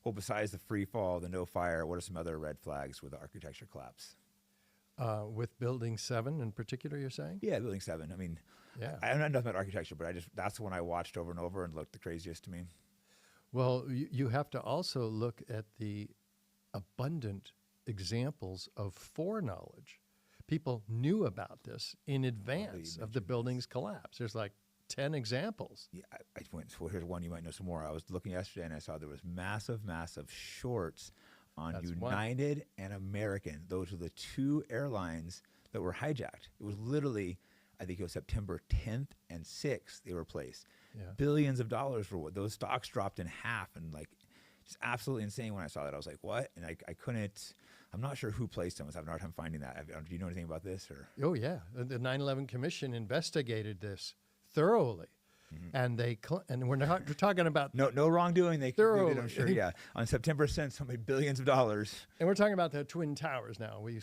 Well, besides the free fall, the no fire, what are some other red flags with the architecture collapse? With Building 7 in particular, you're saying? Yeah, Building 7. I mean, Yeah. I don't know nothing about architecture, but that's the one I watched over and over and looked the craziest to me. Well, you have to also look at the abundant examples of foreknowledge. People knew about this in advance of the building's collapse. There's like 10 examples. Yeah, I went. Well, here's one you might know some more. I was looking yesterday and I saw there was massive shorts on That's United and American. Those were the two airlines that were hijacked. It was literally, I think it was September 10th and 6th they were placed. Yeah. Billions of dollars for what those stocks dropped in half, and like just absolutely insane. When I saw that, I was like, "What?" And I couldn't. I'm not sure who placed them. I was having a hard time finding that. Do you know anything about this? Or Oh, yeah. The 9/11 Commission investigated this thoroughly. And and we're talking about no wrongdoing. They thoroughly. concluded, I'm sure. Yeah, on September 10th, so made billions of dollars. And we're talking about the Twin Towers now. We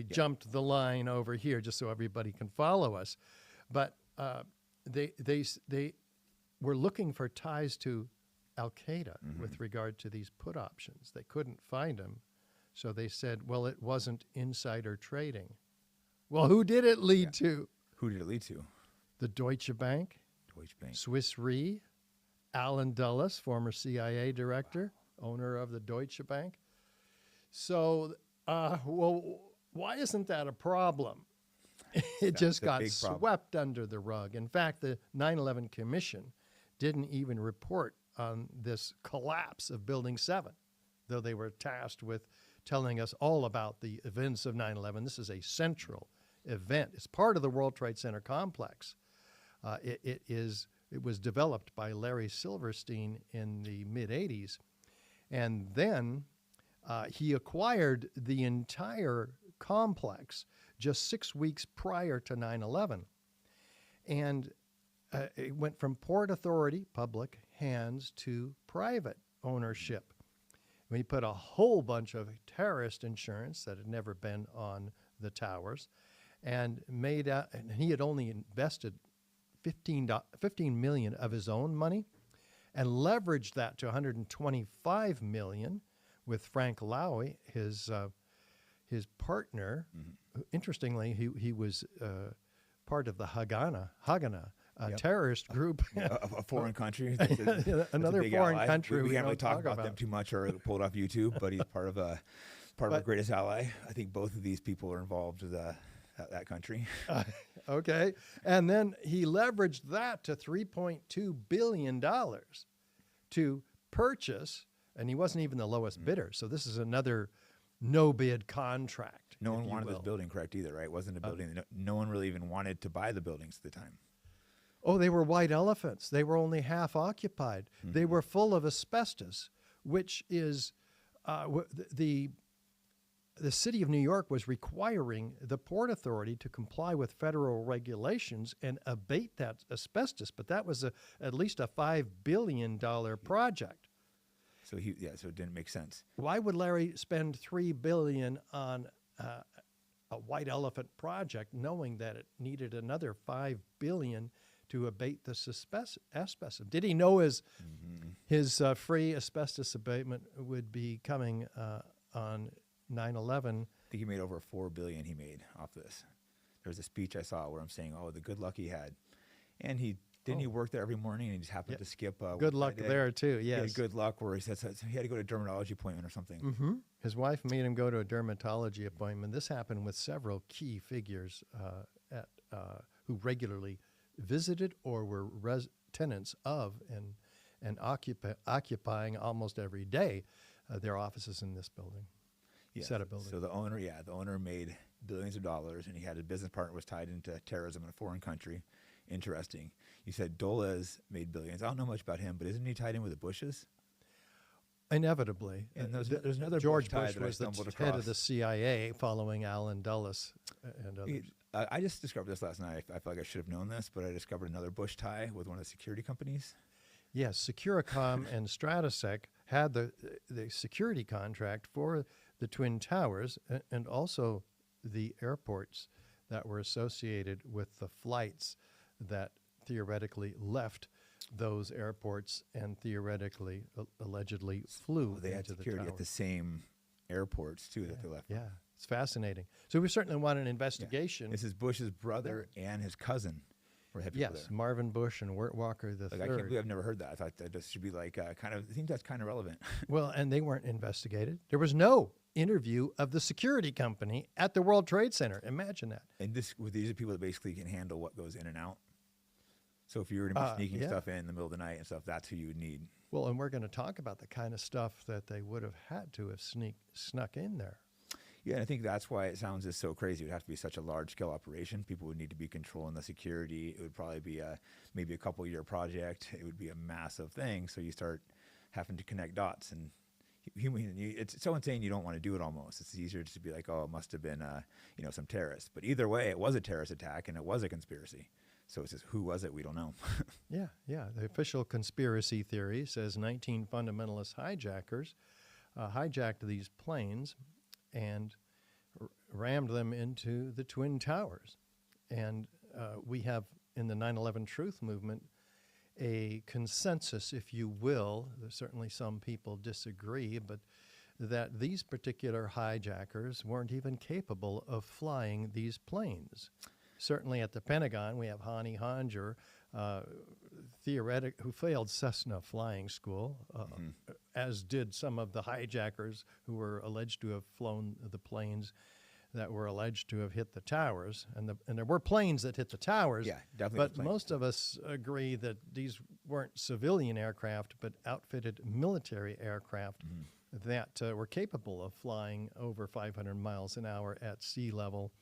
jumped the line over here just so everybody can follow us. But they were looking for ties to Al-Qaeda with regard to these put options. They couldn't find them. So they said, well, it wasn't insider trading. Well, who did it lead to? Who did it lead to? The Deutsche Bank, Deutsche Bank. Swiss Re, Alan Dulles, former CIA director, owner of the Deutsche Bank. So, well, why isn't that a problem? It just got swept under the rug. In fact, the 9/11 Commission didn't even report on this collapse of Building 7, though they were tasked with telling us all about the events of 9/11. This is a central event. It's part of the World Trade Center complex. It was developed by Larry Silverstein in the mid-'80s, and then he acquired the entire complex just 6 weeks prior to 9/11. And it went from Port Authority, public hands, to private ownership. We put a whole bunch of terrorist insurance that had never been on the towers, and and he had only invested $15 million of his own money, and leveraged that to $125 million with Frank Lowy, his partner. Interestingly, he was part of the Haganah terrorist group. a foreign country. Another foreign country. We can't really talk about them too much or pull it off YouTube, but he's part of our greatest ally. I think both of these people are involved with that country. Okay. And then he leveraged that to $3.2 billion to purchase, and he wasn't even the lowest bidder. So this is another no-bid contract. No one wanted this building, correct, either, right? It wasn't a building. No one really even wanted to buy the buildings at the time. Oh, they were white elephants. They were only half occupied. They were full of asbestos, which is the city of New York was requiring the Port Authority to comply with federal regulations and abate that asbestos, but that was at least a $5 billion project. So so it didn't make sense. Why would Larry spend $3 billion on a white elephant project, knowing that it needed another $5 billion to abate the asbestos? Did he know his free asbestos abatement would be coming on 9/11? I think he made over $4 billion. He made off this. There was a speech I saw where I'm saying, "Oh, the good luck he had," and he work there every morning, and he just happened to skip. Good luck there too. Yes, he had good luck where he said he had to go to a dermatology appointment or something. His wife made him go to a dermatology appointment. This happened with several key figures who regularly visited or were tenants of and occupying almost every day their offices in this building. Yeah. Set of buildings. So the owner made billions of dollars, and he had a business partner was tied into terrorism in a foreign country. Interesting. You said Dulles made billions. I don't know much about him, but isn't he tied in with the Bushes? Inevitably. And there's another George Bush was the head of the CIA following Alan Dulles and others. I just discovered this last night. I feel like I should have known this, but I discovered another Bush tie with one of the security companies. Yes, Securicom and Stratosec had the security contract for the Twin Towers and also the airports that were associated with the flights that theoretically left those airports and theoretically, allegedly flew They had into the security tower. at the same airports too that they left. Yeah, it's fascinating. So we certainly want an investigation. This is Bush's brother and his cousin. Were head people Yes, there. Marvin Bush and Wirt Walker III. Like, I can't believe I've never heard that. I thought that just should be like kind of. I think that's kind of relevant. Well, and they weren't investigated. There was no interview of the security company at the World Trade Center. Imagine that. And these are people that basically can handle what goes in and out. So if you were to be sneaking stuff in the middle of the night and stuff, that's who you would need. Well, and we're going to talk about the kind of stuff that they would have had to have snuck in there. Yeah, and I think that's why it sounds just so crazy. It would have to be such a large-scale operation. People would need to be controlling the security. It would probably be maybe a couple-year project. It would be a massive thing. So you start having to connect dots, and it's so insane you don't want to do it almost. It's easier just to be like, oh, it must have been some terrorist. But either way, it was a terrorist attack, and it was a conspiracy. So it's just, who was it? We don't know. Yeah. The official conspiracy theory says 19 fundamentalist hijackers hijacked these planes and rammed them into the Twin Towers. And we have, in the 9/11 Truth movement, a consensus, if you will. There's certainly some people disagree, but that these particular hijackers weren't even capable of flying these planes. Certainly at the Pentagon, we have Hani Hanjour, who failed Cessna flying school, as did some of the hijackers who were alleged to have flown the planes that were alleged to have hit the towers. And there were planes that hit the towers. Yeah, definitely. But most of us agree that these weren't civilian aircraft, but outfitted military aircraft that were capable of flying over 500 miles an hour at sea level,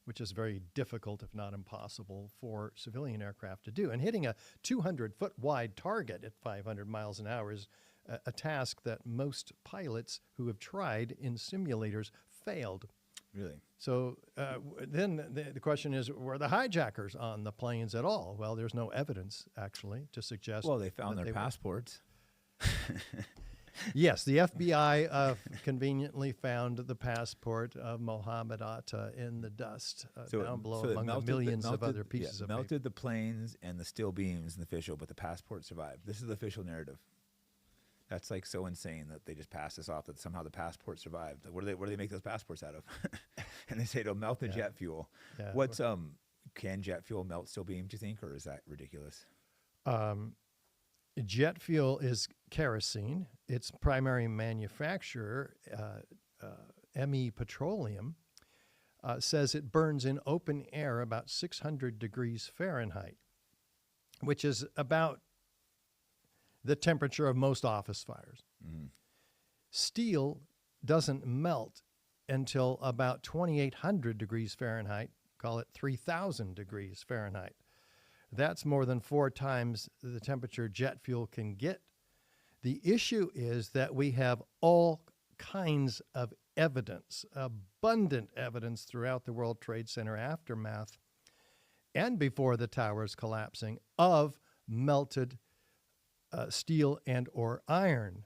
which is very difficult, if not impossible, for civilian aircraft to do. And hitting a 200-foot wide target at 500 miles an hour is a task that most pilots who have tried in simulators failed. Really? So then the question is, were the hijackers on the planes at all? Well, there's no evidence, actually, to suggest. Well, they found that their passports. Yes, the FBI conveniently found the passport of Mohammed Atta in the dust down below among the millions of other pieces of paper. Melted the planes and the steel beams in the official, but the passport survived. This is the official narrative. That's like so insane that they just pass this off that somehow the passport survived. Like, what do they make those passports out of? And they say it'll melt the jet fuel. Yeah. What's can jet fuel melt steel beam, do you think, or is that ridiculous? Jet fuel is kerosene. Its primary manufacturer, ME Petroleum, says it burns in open air about 600 degrees Fahrenheit, which is about the temperature of most office fires. Steel doesn't melt until about 2,800 degrees Fahrenheit, call it 3,000 degrees Fahrenheit. That's more than 4 times the temperature jet fuel can get. The issue is that we have all kinds of evidence, abundant evidence throughout the World Trade Center aftermath and before the towers collapsing of melted steel and or iron.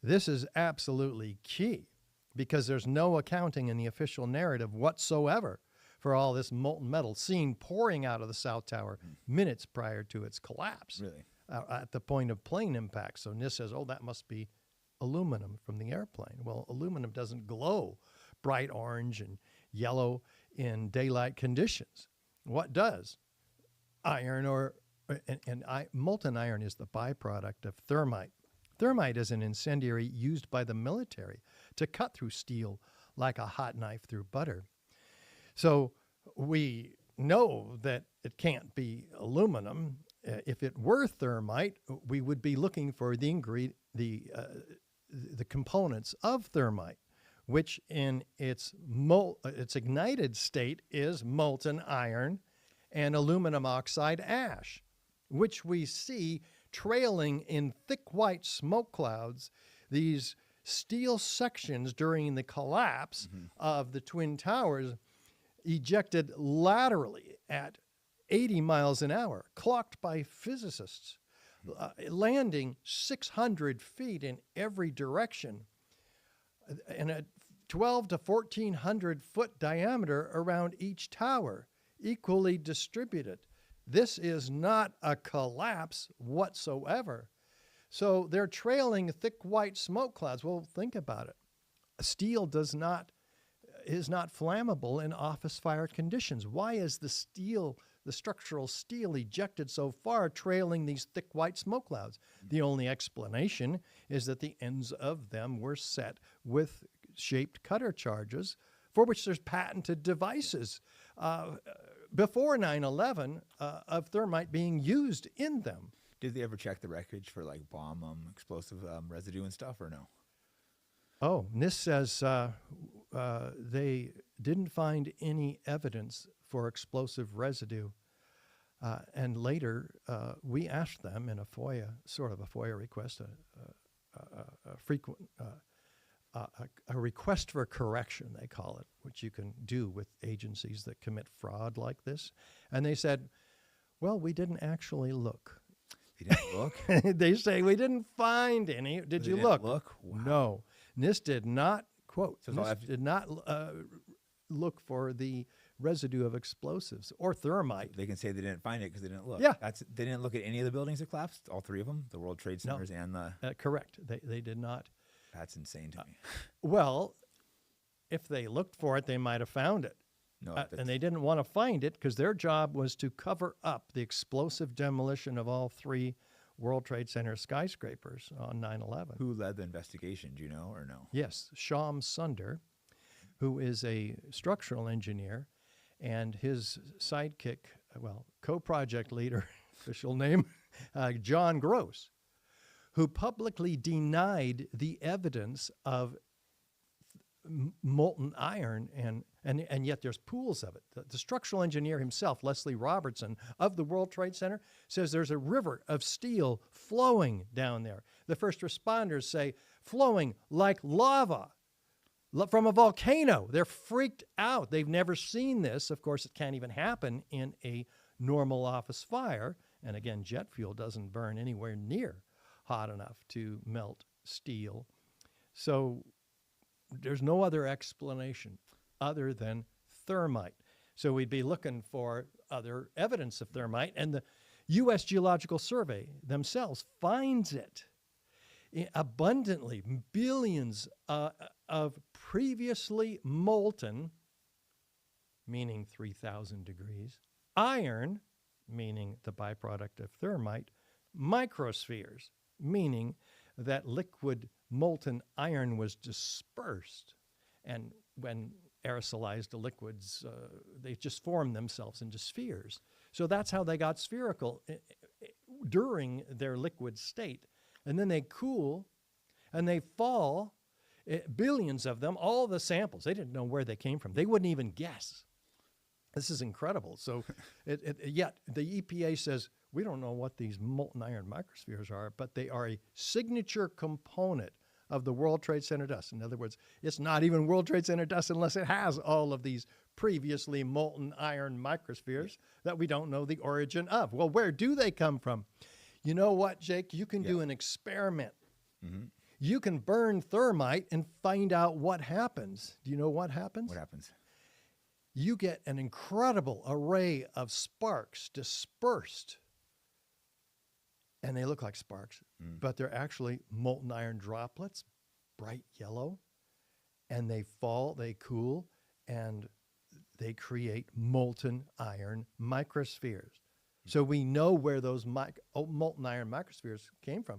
This is absolutely key because there's no accounting in the official narrative whatsoever for all this molten metal seen pouring out of the South Tower minutes prior to its collapse. Really? At the point of plane impact. So NIST says, oh, that must be aluminum from the airplane. Well, aluminum doesn't glow bright orange and yellow in daylight conditions. What does? Iron molten iron is the byproduct of thermite. Thermite is an incendiary used by the military to cut through steel like a hot knife through butter. So we know that it can't be aluminum. If it were thermite, we would be looking for the components of thermite, which in its ignited state is molten iron and aluminum oxide ash, which we see trailing in thick white smoke clouds, these steel sections during the collapse of the Twin Towers ejected laterally at 80 miles an hour, clocked by physicists, landing 600 feet in every direction and a 12 to 1,400 foot diameter around each tower, equally distributed. This is not a collapse whatsoever. So they're trailing thick white smoke clouds. Well, think about it. Steel is not flammable in office fire conditions. Why is the structural steel ejected so far, trailing these thick white smoke clouds? The only explanation is that the ends of them were set with shaped cutter charges, for which there's patented devices before 9/11 of thermite being used in them. Did they ever check the wreckage for like bomb explosive residue and stuff, or no? Oh, NIST says they didn't find any evidence for explosive residue. And later, we asked them in a FOIA, sort of a FOIA request, a request for correction, they call it, which you can do with agencies that commit fraud like this. And they said, well, we didn't actually look. You didn't look? They say, we didn't find any. Did you look? Look? Wow. No. NIST did not, quote, So NIST did not look for the residue of explosives or thermite. They can say they didn't find it because they didn't look. Yeah. They didn't look at any of the buildings that collapsed, all three of them, the World Trade Centers and the... Correct. They did not. That's insane to me. Well, if they looked for it, they might have found it. No, And they didn't want to find it because their job was to cover up the explosive demolition of all three World Trade Center skyscrapers on 9/11. Who led the investigation? Do you know or no? Yes, Sham Sunder, who is a structural engineer, and his sidekick, co-project leader, official name, John Gross, who publicly denied the evidence of molten iron, and yet there's pools of it. The structural engineer himself, Leslie Robertson, of the World Trade Center, says there's a river of steel flowing down there. The first responders say flowing like lava from a volcano. They're freaked out. They've never seen this. Of course, it can't even happen in a normal office fire. And again, jet fuel doesn't burn anywhere near hot enough to melt steel. So there's no other explanation other than thermite. So we'd be looking for other evidence of thermite, and the U.S. Geological Survey themselves finds it abundantly, billions of previously molten, meaning 3,000 degrees, iron, meaning the byproduct of thermite, microspheres, meaning that liquid molten iron was dispersed. And when aerosolized liquids, they just form themselves into spheres. So that's how they got spherical during their liquid state. And then they cool and they fall, billions of them, all the samples. They didn't know where they came from. They wouldn't even guess. This is incredible. So yet the EPA says, we don't know what these molten iron microspheres are, but they are a signature component of the World Trade Center dust. In other words, it's not even World Trade Center dust unless it has all of these previously molten iron microspheres that we don't know the origin of. Well, where do they come from? You know what, Jake? You can do an experiment. Mm-hmm. You can burn thermite and find out what happens. Do you know what happens? What happens? You get an incredible array of sparks dispersed. And they look like sparks, but they're actually molten iron droplets, bright yellow, and they fall, they cool, and they create molten iron microspheres. So we know where those molten iron microspheres came from.